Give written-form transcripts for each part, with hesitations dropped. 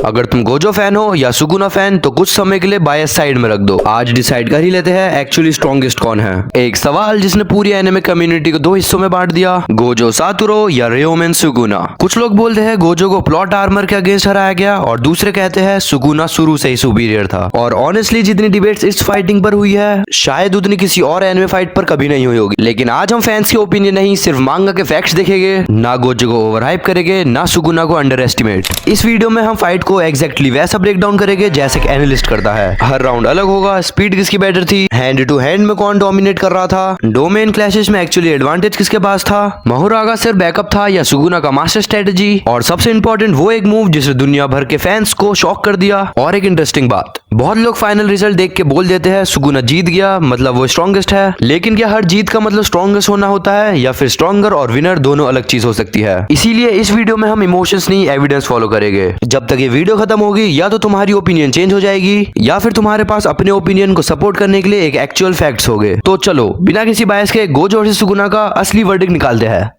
अगर तुम Gojo fan हो या सुगुना फैन तो कुछ समय के लिए बायस साइड में रख दो। आज डिसाइड कर ही लेते हैं एक्चुअली स्ट्रॉन्गेस्ट कौन है। एक सवाल जिसने पूरी एनिमे कम्युनिटी को दो हिस्सों में बांट दिया, गोजो सातुरो या रियोमेन सुगुना। कुछ लोग बोलते हैं गोजो को प्लॉट आर्मर के अगेंस्ट हराया गया और दूसरे कहते हैं सुगुना शुरू से ही सुपीरियर था। और ऑनेस्टली जितनी डिबेट्स इस फाइटिंग पर हुई है शायद उतनी किसी और एनिमे फाइट पर कभी नहीं हुई होगी। लेकिन आज हम फैंस के ओपिनियन नहीं, सिर्फ मांगा के फैक्ट्स देखेंगे, ना गोजो को ओवरहाइप करेंगे ना सुगुना को अंडर एस्टिमेट। इस वीडियो में हम फाइट को एग्जैक्टली वैसा ब्रेक डाउन करेंगे जैसे कि एनालिस्ट करता है। हर राउंड अलग होगा, स्पीड किसकी बेटर थी, हैंड टू हैंड में कौन डोमिनेट कर रहा था, डोमेन क्लैशेस में एक्चुअली एडवांटेज किसके पास था, महुरागा सिर्फ बैकअप था या सुगुना का मास्टर स्ट्रेटजी, और सबसे इंपॉर्टेंट वो एक मूव जिसने दुनिया भर के फैंस को शॉक कर दिया। और एक इंटरेस्टिंग बात, बहुत लोग फाइनल रिजल्ट देख के बोल देते हैं सुगुना जीत गया मतलब वो स्ट्रॉन्गेस्ट है, लेकिन क्या हर जीत का मतलब स्ट्रॉन्गेस्ट होना होता है या फिर स्ट्रॉन्गर और विनर दोनों अलग चीज हो सकती है। इसीलिए इस वीडियो में हम इमोशंस नहीं एविडेंस फॉलो करेंगे। जब तक ये वीडियो खत्म होगी या तो तुम्हारी ओपिनियन चेंज हो जाएगी या फिर तुम्हारे पास अपने ओपिनियन को सपोर्ट करने के लिए एक एक्चुअल फैक्ट्स होंगे। तो चलो बिना किसी बायस के गोजो वर्सेस सुगुना का असली वर्डिक्ट निकालते हैं।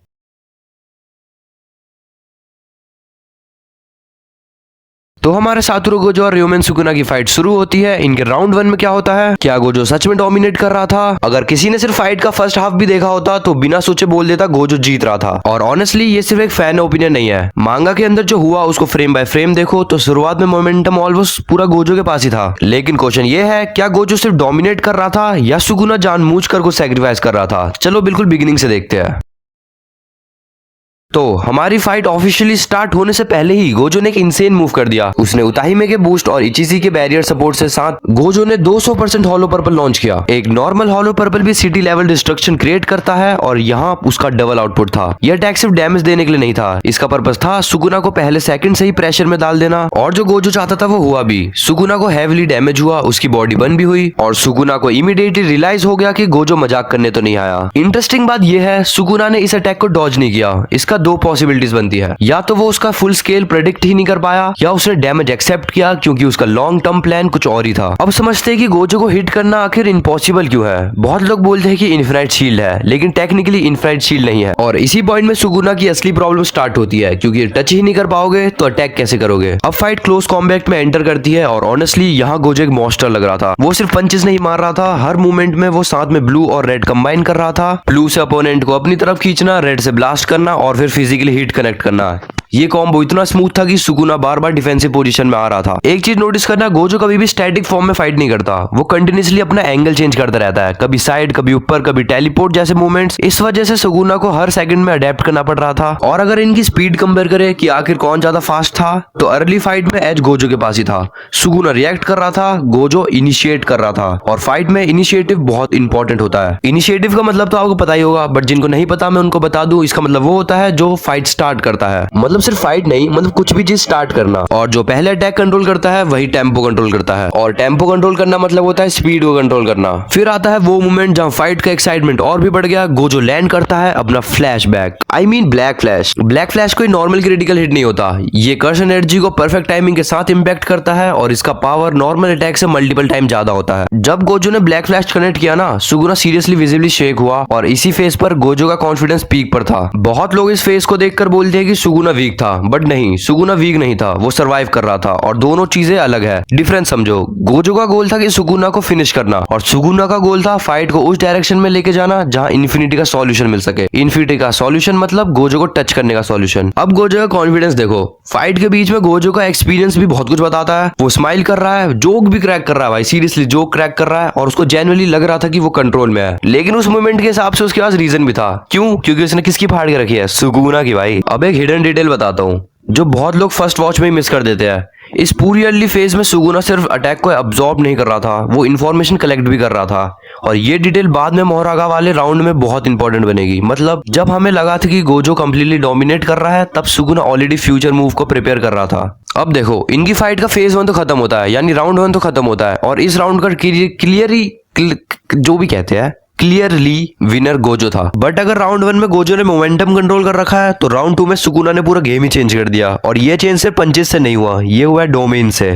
तो हमारे सातुरो गोजो और रियोमेन सुगुना की फाइट शुरू होती है। इनके राउंड 1 में क्या होता है, क्या गोजो सच में डोमिनेट कर रहा था? अगर किसी ने सिर्फ फाइट का फर्स्ट हाफ भी देखा होता तो बिना सोचे बोल देता गोजो जीत रहा था। और ऑनेस्टली ये सिर्फ एक फैन ओपिनियन नहीं है, मांगा के अंदर जो हुआ उसको फ्रेम बाय फ्रेम देखो तो शुरुआत में मोमेंटम ऑलमोस्ट पूरा गोजो के पास ही था। लेकिन क्वेश्चन ये है, क्या गोजो सिर्फ डोमिनेट कर रहा था या सुगुना जानबूझकर को सैक्रिफाइस कर रहा था? चलो बिल्कुल बिगिनिंग से देखते हैं। तो हमारी फाइट ऑफिशियली स्टार्ट होने से पहले ही गोजो ने एक इंसेन मूव कर दिया। उसने उताहिमे के बूस्ट और इचिसी के बैरियर सपोर्ट से साथ गोजो ने 200% हॉलो पर्पल लॉन्च किया। एक नॉर्मल हॉलो पर्पल भी सिटी लेवल डिस्ट्रक्शन क्रिएट करता है और यहाँ उसका डबल आउटपुट था। यह अटैक सिर्फ डैमेज देने के लिए नहीं था, इसका पर्पस था सुगुना को पहले सेकंड से ही प्रेशर में डाल देना। और जो गोजो चाहता था वो हुआ भी। सुगुना को हेविली डैमेज हुआ, उसकी बॉडी बर्न भी हुई और सुगुना को इमीडिएटली रियलाइज हो गया कि गोजो मजाक करने तो नहीं आया। इंटरेस्टिंग बात यह है, सुगुना ने इस अटैक को डॉज नहीं किया। इसका दो पॉसिबिलिटीज बनती है, या तो वो उसका फुल स्केल प्रेडिक्ट ही नहीं कर पाया या उसने डैमेज एक्सेप्ट किया क्योंकि उसका लॉन्ग टर्म प्लान कुछ और ही था। अब समझते हैं कि गोजो को हिट करना आखिर इम्पॉसिबल क्यों है। बहुत लोग बोलते हैं कि इनफिनाइट शील्ड है, लेकिन टेक्निकली इनफिनाइट शील्ड नहीं है। और इसी पॉइंट में सुगुना की असली प्रॉब्लम स्टार्ट होती है, क्योंकि टच ही नहीं कर पाओगे तो अटैक कैसे करोगे। अब फाइट क्लोज कॉम्बैट में एंटर करती है और ऑनेस्टली यहाँ गोजो एक मॉन्स्टर लग रहा था। वो सिर्फ पंचेस नहीं मार रहा था, हर मूवमेंट में वो साथ में ब्लू और रेड कंबाइन कर रहा था। ब्लू से अपोनेंट को अपनी तरफ खींचना, रेड से ब्लास्ट करना और फिर फिजिकली हिट कनेक्ट करना। ये कॉम्बो इतना स्मूथ था कि सुगुना बार बार डिफेंसिव पोजीशन में आ रहा था। एक चीज नोटिस करना, गोजो कभी भी स्टैटिक फॉर्म में फाइट नहीं करता, वो कंटिन्यूसली अपना एंगल चेंज करता रहता है, कभी साइड कभी ऊपर कभी टेलीपोर्ट जैसे मूवमेंट्स। इस वजह से सुगुना को हर सेकंड में अडेप्ट करना पड़ रहा था। और अगर इनकी स्पीड कंपेयर करें कि आखिर कौन ज्यादा फास्ट था, तो अर्ली फाइट में एज गोजो के पास ही था। सुगुना रिएक्ट कर रहा था, गोजो इनिशिएट कर रहा था। और फाइट में इनिशिएटिव बहुत इंपॉर्टेंट होता है। इनिशिएटिव का मतलब तो आपको पता ही होगा, बट जिनको नहीं पता मैं उनको बता दूं, इसका मतलब वो होता है जो फाइट स्टार्ट करता है। मतलब सिर्फ फाइट नहीं, मतलब कुछ भी चीज स्टार्ट करना। और जो पहले अटैक कंट्रोल करता है वही टेम्पो कंट्रोल करता है। और टेम्पो कंट्रोल करना मतलब होता है स्पीड को कंट्रोल करना। फिर आता है वो मोमेंट जहां फाइट का एक्साइटमेंट और भी बढ़ गया। गोजो लैंड करता है अपना flashback, I mean black flash. Black flash कोई नॉर्मल क्रिटिकल हिट नहीं होता, ये कर्स एनर्जी को परफेक्ट टाइमिंग के साथ इंपैक्ट करता है और इसका पावर नॉर्मल अटैक से मल्टीपल टाइम ज्यादा होता है। जब गोजो ने ब्लैक फ्लैश कनेक्ट किया ना, सुगुना सीरियसली विजिबली शेक हुआ और इसी फेज पर गोजो का कॉन्फिडेंस पीक पर था। बहुत लोग इस फेज को देखकर बोलते हैं कि सुगुना वीक था, बट नहीं, सुगुना वीक नहीं था, वो सरवाइव कर रहा था। और दोनों चीजें अलग है, डिफरेंस समझो। गोजो का गोल था कि सुगुना को फिनिश करना और सुगुना का गोल था फाइट को उस डायरेक्शन में लेके जाना जहां इन्फिनिटी का सॉल्यूशन मिल सके। इन्फिनिटी का सॉल्यूशन मतलब गोजो को टच करने का सॉल्यूशन। अब गोजो का कॉन्फिडेंस देखो, फाइट के बीच में गोजो का एक्सपीरियंस भी बहुत कुछ बताता है। वो स्माइल कर रहा है, जोक भी क्रैक कर रहा है, भाई सीरियसली जोक क्रैक कर रहा है और उसको जेन्युइनली लग रहा था कि वो कंट्रोल में है। लेकिन उस मोमेंट के हिसाब से उसके पास रीजन भी था। क्यों? क्योंकि उसने किसकी फाड़ के रखी है? सुगुना की। भाई अब एक हिडन डिटेल बताता हूँ जो बहुत लोग फर्स्ट वॉच में ही मिस कर देते हैं। इस पूरी अर्ली फेज में सुगुना सिर्फ अटैक को अब्सॉर्ब नहीं कर रहा था, वो इन्फॉर्मेशन कलेक्ट भी कर रहा था। और ये डिटेल बाद में मोहरागा वाले राउंड में बहुत इंपॉर्टेंट बनेगी। मतलब जब हमें लगा था कि गोजो कंप्लीटली डोमिनेट कर रहा है, तब सुगुना ऑलरेडी फ्यूचर मूव को प्रिपेयर कर रहा था। अब देखो, इनकी फाइट का फेज 1 तो खत्म होता है, यानी राउंड 1 तो खत्म होता है और इस राउंड का क्लियरली जो भी कहते हैं क्लियरली विनर गोजो था। बट अगर राउंड 1 में गोजो ने मोमेंटम कंट्रोल कर रखा है तो राउंड 2 में सुगुना ने पूरा गेम ही चेंज कर दिया। और ये चेंज सिर्फ पंचेस से नहीं हुआ, ये हुआ डोमेन से।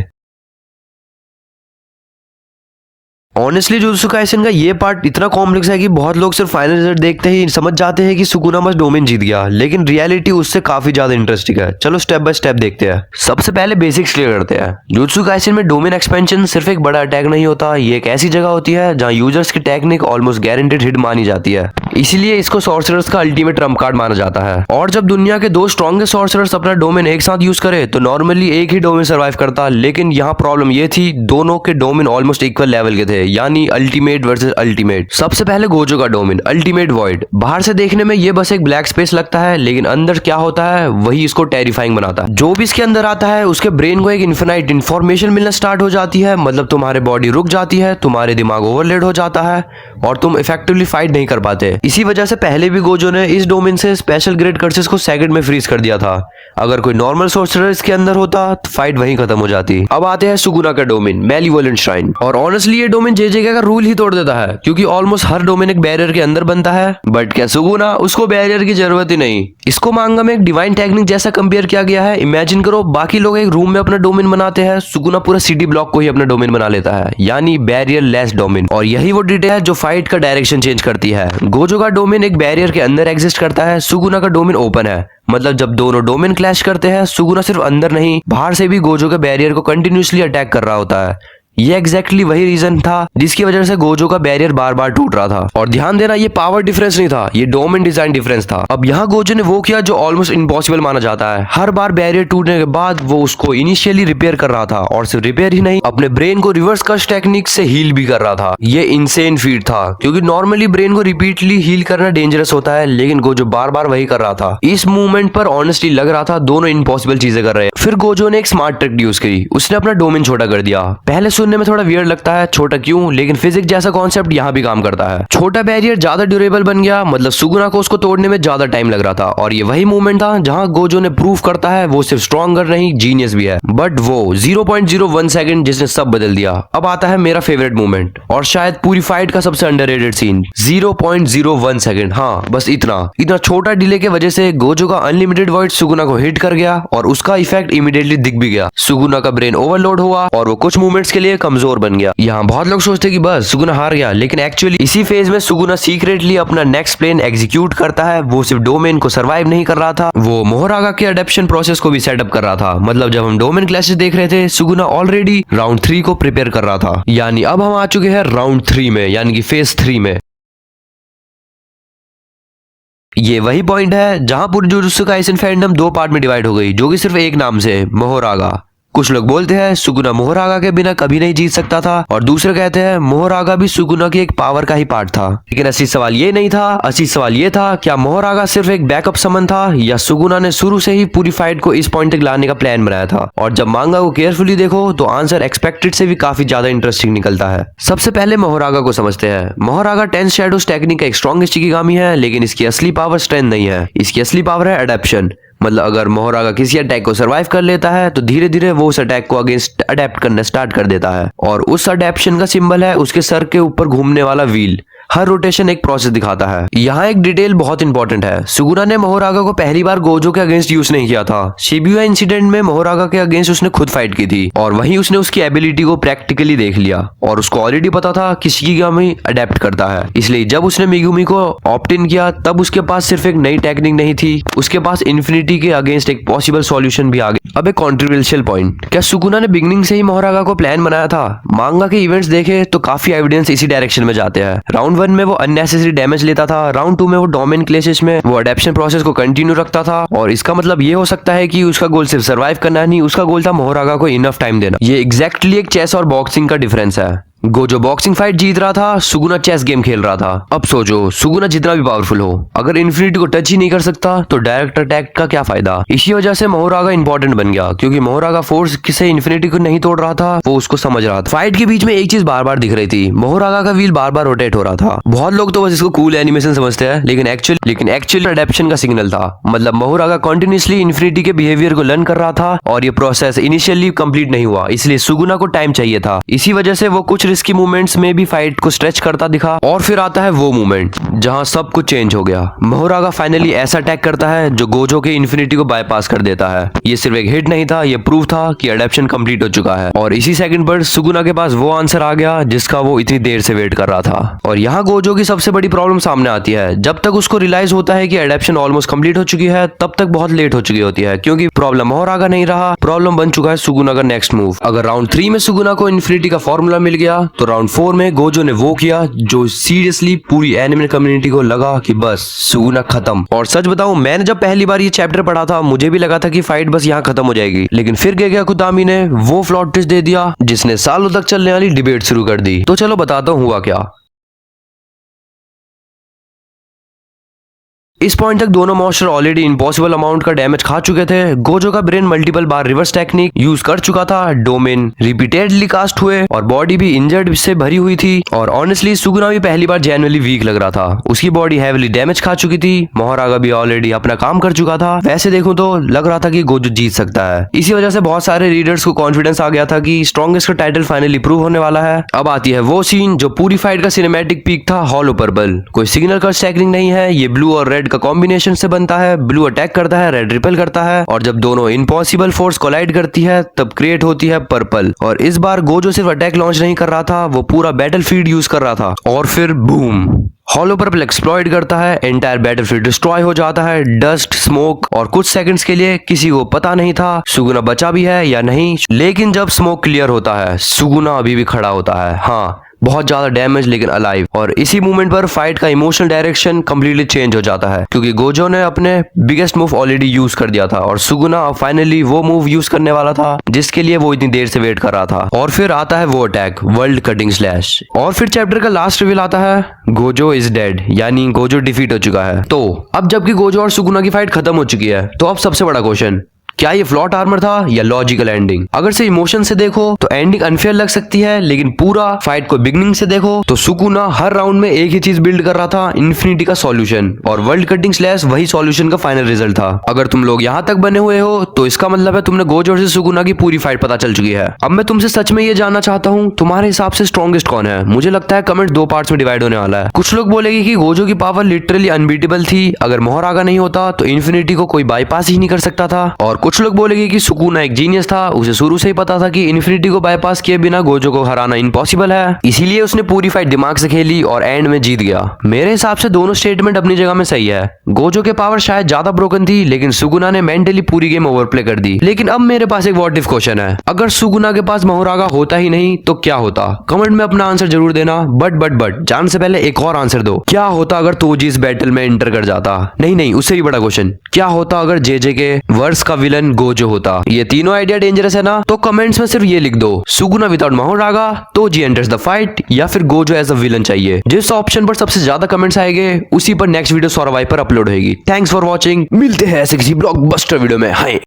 ऑनेस्टली जुजुत्सु काइसेन का ये पार्ट इतना कॉम्प्लेक्स है कि बहुत लोग सिर्फ फाइनल रिजल्ट देखते ही समझ जाते हैं कि सुकुना बस डोमेन जीत गया, लेकिन रियलिटी उससे काफी ज्यादा इंटरेस्टिंग है। चलो स्टेप बाय स्टेप देखते हैं। सबसे पहले बेसिक्स क्लियर करते हैं। जुजुत्सु काइसेन में डोमेन एक्सपेंशन सिर्फ एक बड़ा अटैक नहीं होता, ये एक ऐसी जगह होती है जहाँ यूजर्स की टेक्निक ऑलमोस्ट गारंटेड हिट मानी जाती है, इसीलिए इसको सॉर्सरर्स का अल्टीमेट ट्रम्प कार्ड माना जाता है। और जब दुनिया के दो स्ट्रॉन्गेस्ट सॉर्सरर्स अपना डोमेन एक साथ यूज करे तो नॉर्मली एक ही डोमेन सर्वाइव करता, लेकिन यहाँ प्रॉब्लम ये थी दोनों के डोमेन ऑलमोस्ट इक्वल लेवल के थे, यानी अल्टीमेट वर्सेस अल्टीमेट। सबसे पहले गोजो का डोमेन अल्टीमेट वॉइड। बाहर से देखने में ये बस एक ब्लैक स्पेस लगता है, लेकिन अंदर क्या होता है वही इसको टेरिफाइंग बनाता है। जो भी इसके अंदर आता है उसके ब्रेन को एक इन्फिनाइट इन्फॉर्मेशन मिलना स्टार्ट हो जाती है, मतलब तुम्हारे बॉडी रुक जाती है, तुम्हारे दिमाग ओवरलोड हो जाता है और तुम इफेक्टिवली फाइट नहीं कर पाते। इसी वजह से पहले भी गोजो ने इस डोमेन से स्पेशल ग्रेड कर्सेस को सेकंड में फ्रीज कर दिया था। अगर कोई नॉर्मल सोर्सरर इसके अंदर होता तो फाइट वहीं खत्म हो जाती। अब आते हैं सुगुना का डोमेन मैलीवोलेंट श्राइन। और ऑनेस्टली ये डोमेन जेजेके का रूल ही तोड़ देता है, क्योंकि ऑलमोस्ट हर डोमेन एक बैरियर के अंदर बनता है, बट क्या सुगुना, उसको बैरियर की जरूरत ही नहीं। इसको मांगा में एक डिवाइन टेक्निक जैसा कंपेयर किया गया है। इमेजिन करो बाकी लोग एक रूम में अपना डोमेन बनाते हैं, सुगुना पूरा सिटी ब्लॉक को ही अपना डोमेन बना लेता है, यानी बैरियर लेस डोमेन। और यही वो डिटेल है जो फाइट का डायरेक्शन चेंज करती है। गोजो का डोमेन एक बैरियर के अंदर एग्जिस्ट करता है, सुगुना का डोमेन ओपन है, मतलब जब दोनों डोमेन क्लैश करते हैं सुगुना सिर्फ अंदर नहीं बाहर से भी गोजो के बैरियर को कंटिन्यूअसली अटैक कर रहा होता है। ये एग्जैक्टली वही रीजन था जिसकी वजह से गोजो का बैरियर बार बार टूट रहा था। और ध्यान देना, ये पावर डिफरेंस नहीं था, ये डोमेन डिजाइन डिफरेंस था। अब यहाँ गोजो ने वो किया जो ऑलमोस्ट इम्पॉसिबल माना जाता है। हर बार बैरियर टूटने के बाद वो उसको इनिशियली रिपेयर कर रहा था, और सिर्फ रिपेयर ही नहीं, अपने ब्रेन को रिवर्स कश टेक्निक से हील भी कर रहा था। ये इनसेन फीट था, क्योंकि नॉर्मली ब्रेन को रिपीटली हील करना डेंजरस होता है, लेकिन गोजो बार बार वही कर रहा था। इस मूवमेंट पर ऑनेस्टली लग रहा था दोनों इम्पॉसिबल चीजें कर रहे हैं। फिर गोजो ने एक स्मार्ट ट्रिक यूज की, उसने अपना डोमेन छोटा कर दिया। पहले सुनने में थोड़ा वियर्ड लगता है, छोटा क्यों, लेकिन फिजिक्स जैसा कॉन्सेप्ट यहाँ भी काम करता है। छोटा बैरियर ज्यादा ड्यूरेबल बन गया, मतलब सुगुना को उसको तोड़ने में ज्यादा टाइम लग रहा था। और ये वही मूवमेंट था जहाँ गोजो ने प्रूव करता है वो सिर्फ स्ट्रॉन्गर नहीं, जीनियस भी है। बट वो 0.01 सेकंड जिसने सब बदल दिया। अब आता है मेरा फेवरेट मूवमेंट और शायद पूरी फाइट का सबसे अंडररेटेड सीन, 0.01 सेकंड। हाँ, बस इतना छोटा डिले के वजह से गोजो का अनलिमिटेड वॉइड सुगुना को हिट कर गया, और उसका इफेक्ट इमीडिएटली दिख भी गया। सुगुना का ब्रेन ओवरलोड हुआ और वो कुछ मूवमेंट्स के लिए कमजोर बन गया। यहाँ बहुत लोग सोचते कि बस सुगुना हार गया, लेकिन एक्चुअली इसी फेज में सुगुना सीक्रेटली अपना नेक्स्ट प्लान एग्जीक्यूट करता है। वो सिर्फ डोमेन को सर्वाइव नहीं कर रहा था, वो मोहरागा के अडॉप्शन प्रोसेस को भी सेटअप कर रहा था। मतलब जब हम डोमेन क्लैशेस देख रहे थे, सुगुना ऑलरेडी राउंड 3 को प्रिपेयर कर रहा था। यानी अब हम आ चुके हैं राउंड 3 में, यानी कि फेज 3 में। ये वही पॉइंट है जहां पूरी जुजुत्सु काइसेन फैंडम दो पार्ट में डिवाइड हो गई, जो कि सिर्फ एक नाम से, मोहरागा। कुछ लोग बोलते हैं सुगुना मोहरागा के बिना कभी नहीं जीत सकता था, और दूसरे कहते हैं मोहरागा भी सुगुना की एक पावर का ही पार्ट था। लेकिन असली सवाल ये नहीं था, असली सवाल ये था क्या मोहरागा सिर्फ एक बैकअप समन था, या सुगुना ने शुरू से ही पूरी फाइट को इस पॉइंट तक लाने का प्लान बनाया था। और जब मांगा को केयरफुली देखो तो आंसर एक्सपेक्टेड से भी काफी ज्यादा इंटरेस्टिंग निकलता है। सबसे पहले मोहरागा को समझते हैं। मोहरागा 10 शैडोज टेक्निक का एक स्ट्रॉन्गेस्ट शिकिगामी है, लेकिन इसकी असली पावर स्ट्रेंथ नहीं है। इसकी असली पावर है अडेप्शन। मतलब अगर मोहरागा किसी अटैक को सरवाइव कर लेता है तो धीरे धीरे वो उस अटैक को अगेंस्ट अडेप्ट करना स्टार्ट कर देता है। और उस अडेप्शन का सिंबल है उसके सर के ऊपर घूमने वाला व्हील। हर रोटेशन एक प्रोसेस दिखाता है। यहाँ एक डिटेल बहुत इंपॉर्टेंट है, सुगुना ने मोहरागा को पहली बार गोजो के अगेंस्ट यूज नहीं किया था। शिबुया इंसिडेंट में मोहरागा के अगेंस्ट उसने खुद फाइट की थी, और वहीं उसने उसकी एबिलिटी को प्रैक्टिकली देख लिया, और उसको ऑलरेडी पता था कि शिकिगामी अडेप्ट करता है। इसलिए जब उसने मिगुमी को ऑप्ट इन किया तब उसके पास सिर्फ एक नई टेक्निक नहीं थी, उसके पास इन्फिनिटी के अगेंस्ट एक पॉसिबल सॉल्यूशन भी आ गया। अब एक कॉन्ट्रोवर्शियल पॉइंट, क्या सुगुना ने बिगिनिंग से ही मोहरागा को प्लान बनाया था? मांगा के इवेंट्स देखे तो काफी एविडेंस इसी डायरेक्शन में जाते हैं। राउंड 1 में वो अननेसेसरी डैमेज लेता था, राउंड 2 में वो डोमेन क्लैशेस में वो अडेप्शन प्रोसेस को कंटिन्यू रखता था, और इसका मतलब ये हो सकता है कि उसका गोल सिर्फ सर्वाइव करना नहीं, उसका गोल था मोहरागा को इनफ टाइम देना। ये एग्जैक्टली एक चेस और बॉक्सिंग का डिफरेंस है। गोजो बॉक्सिंग फाइट जीत रहा था, सुगुना चेस गेम खेल रहा था। अब सोचो, सुगुना जितना भी पावरफुल हो, अगर इन्फिनिटी को टच ही नहीं कर सकता तो डायरेक्ट अटैक का क्या फायदा? इसी वजह से मोहरागा इंपॉर्टेंट बन गया, क्योंकि मोहरागा फोर्स से इन्फिनिटी को नहीं तोड़ रहा था, वो उसको समझ रहा था। फाइट के बीच में एक चीज बार बार दिख रही थी, मोहरागा का व्हील बार बार रोटेट हो रहा था। बहुत लोग तो बस इसको कूल एनिमेशन समझते हैं, लेकिन एक्चुअली अडेप्शन का सिग्नल था। मतलब मोहरागा कंटिन्यूअसली इन्फिनिटी के बिहेवियर को लर्न कर रहा था, और ये प्रोसेस इनिशियली कंप्लीट नहीं हुआ, इसलिए सुगुना को टाइम चाहिए था। इसी वजह से वो कुछ रिस्की मूवमेंट्स में भी फाइट को स्ट्रेच करता दिखा। और फिर आता है वो मूवमेंट जहां सब कुछ चेंज हो गया। मोहोरागा फाइनली ऐसा अटैक करता है जो गोजो के इन्फिनिटी को बाईपास कर देता है। ये सिर्फ एक हिट नहीं था, ये प्रूफ था कि एडेप्शन कंप्लीट हो चुका है। और इसी सेकंड पर सुगुना के पास वो आंसर आ गया जिसका वो इतनी देर से वेट कर रहा था। और यहाँ गोजो की सबसे बड़ी प्रॉब्लम सामने आती है। जब तक उसको रियलाइज होता है कि एडेप्शन ऑलमोस्ट कंप्लीट हो चुकी है, तब तक बहुत लेट हो चुकी होती है, क्योंकि प्रॉब्लम मोहोरागा नहीं रहा, प्रॉब्लम बन चुका है सुगुना का नेक्स्ट मूव। अगर राउंड 3 में सुगुना को इन्फिनिटी का फॉर्मूला मिल गया, तो राउंड 4 में गोजो ने वो किया जो सीरियसली पूरी एनिमे कम्युनिटी को लगा कि बस सुगुना खत्म। और सच बताऊं, मैंने जब पहली बार ये चैप्टर पढ़ा था, मुझे भी लगा था कि फाइट बस यहाँ खत्म हो जाएगी, लेकिन फिर गेगा कुतामी ने वो प्लॉट ट्विस्ट दे दिया जिसने सालों तक चलने वाली डिबेट शुरू कर दी। तो चलो बताता हूँ हुआ क्या। इस पॉइंट तक दोनों मॉन्स्टर ऑलरेडी इम्पॉसिबल अमाउंट का डैमेज खा चुके थे। गोजो का ब्रेन मल्टीपल बार रिवर्स टेक्निक यूज कर चुका था, डोमेन रिपीटेडली कास्ट हुए और बॉडी भी इंजर्ड से भरी हुई थी। और ऑनेस्टली सुगुना भी पहली बार जेन्युइनली वीक लग रहा था, उसकी बॉडी हैवीली डैमेज खा चुकी थी। मोहोरागा भी ऑलरेडी अपना काम कर चुका था। वैसे देखूं तो लग रहा था कि गोजो जीत सकता है। इसी वजह से बहुत सारे रीडर्स को कॉन्फिडेंस आ गया था कि स्ट्रॉन्गेस्ट का टाइटल फाइनली प्रूव होने वाला है। अब आती है वो सीन जो पूरी फाइट का सिनेमैटिक पीक था, हॉलो पर्पल। कोई सिग्नल का स्टैगरिंग नहीं है, ये ब्लू और रेड का कॉम्बिनेशन से बनता है। ब्लू अटैक करता है, रेड रिपेल करता है, और जब दोनों इम्पॉसिबल फोर्स कोलाइड करती है तब क्रिएट होती है पर्पल। और इस बार गोजो सिर्फ अटैक लॉन्च नहीं कर रहा था, वो पूरा बैटलफील्ड यूज कर रहा था। और फिर बूम, हॉलो पर्पल एक्सप्लॉइट करता है, एंटायर बैटलफील्ड डिस्ट्रॉय हो जाता है, डस्ट, स्मोक, और कुछ सेकंड्स के लिए किसी को पता नहीं था सुगुना बचा भी है या नहीं। लेकिन जब स्मोक क्लियर होता है, सुगुना अभी भी खड़ा होता है। हाँ, बहुत ज्यादा डैमेज लेकिन अलाइव। और इसी मूवमेंट पर फाइट का इमोशनल डायरेक्शन कंप्लीटली चेंज हो जाता है, क्योंकि गोजो ने अपने बिगेस्ट मूव ऑलरेडी यूज कर दिया था और सुगुना फाइनली वो मूव यूज करने वाला था जिसके लिए वो इतनी देर से वेट कर रहा था। और फिर आता है वो अटैक, वर्ल्ड कटिंग स्लैश। और फिर चैप्टर का लास्ट रिवील आता है, गोजो इज डेड, यानी गोजो डिफीट हो चुका है। तो अब जबकि गोजो और सुगुना की फाइट खत्म हो चुकी है, तो अब सबसे बड़ा क्वेश्चन, क्या ये फ्लॉट आर्मर था या लॉजिकल एंडिंग? अगर से इमोशन से देखो तो एंडिंग अनफेयर लग सकती है, लेकिन पूरा फाइट को बिगनिंग से देखो तो सुगुना हर राउंड में एक ही चीज बिल्ड कर रहा था, इन्फिनिटी का सॉल्यूशन, और वर्ल्ड कटिंग स्लैश वही सॉल्यूशन का फाइनल रिजल्ट था। अगर तुम लोग यहाँ तक बने हुए हो तो इसका मतलब है तुमने गोजो से सुगुना की पूरी फाइट पता चल चुकी है। अब मैं तुमसे सच में ये जानना चाहता हूँ, तुम्हारे हिसाब से स्ट्रॉन्गेस्ट कौन है? मुझे लगता है कमेंट 2 पार्ट्स में डिवाइड होने वाला है। कुछ लोग बोलेंगे कि गोजो की पावर लिटरली अनबीटेबल थी, अगर मोहोरागा नहीं होता तो इन्फिनिटी को कोई बाईपास ही नहीं कर सकता था। और कुछ लोग बोलेंगे कि सुगुना एक जीनियस था, उसे शुरू से ही पता था कि इन्फिनिटी को बाईपास किए बिना गोजो को हराना इम्पॉसिबल है, इसीलिए उसने पूरी फाइट दिमाग से खेली और एंड में जीत गया। मेरे हिसाब से दोनों स्टेटमेंट अपनी जगह में सही है। गोजो के पावर शायद ज्यादा ब्रोकन थी, लेकिन सुगुना ने मेंटली पूरी गेम ओवरप्ले कर दी। लेकिन अब मेरे पास एक व्हाट इफ क्वेश्चन है, अगर सुगुना के पास मोहोरागा होता ही नहीं तो क्या होता? कमेंट में अपना आंसर जरूर देना। बट जान से पहले एक और आंसर दो, क्या होता अगर तोजी इस बैटल में एंटर कर जाता? नहीं, उससे भी बड़ा क्वेश्चन, क्या होता अगर जेजे के वर्स का विलन गोजो होता? ये तीनों आइडिया डेंजरस है ना? तो कमेंट्स में सिर्फ ये लिख दो, Sukuna without Mahoraga, Toji enters the fight, या फिर गोजो एज अ विलन चाहिए। जिस ऑप्शन पर सबसे ज्यादा कमेंट्स आएंगे उसी पर नेक्स्ट वीडियो सौरवाई पर अपलोड होगी। थैंक्स फॉर वॉचिंग, मिलते हैं ऐसे किसी ब्लॉकबस्टर वीडियो में। हाय।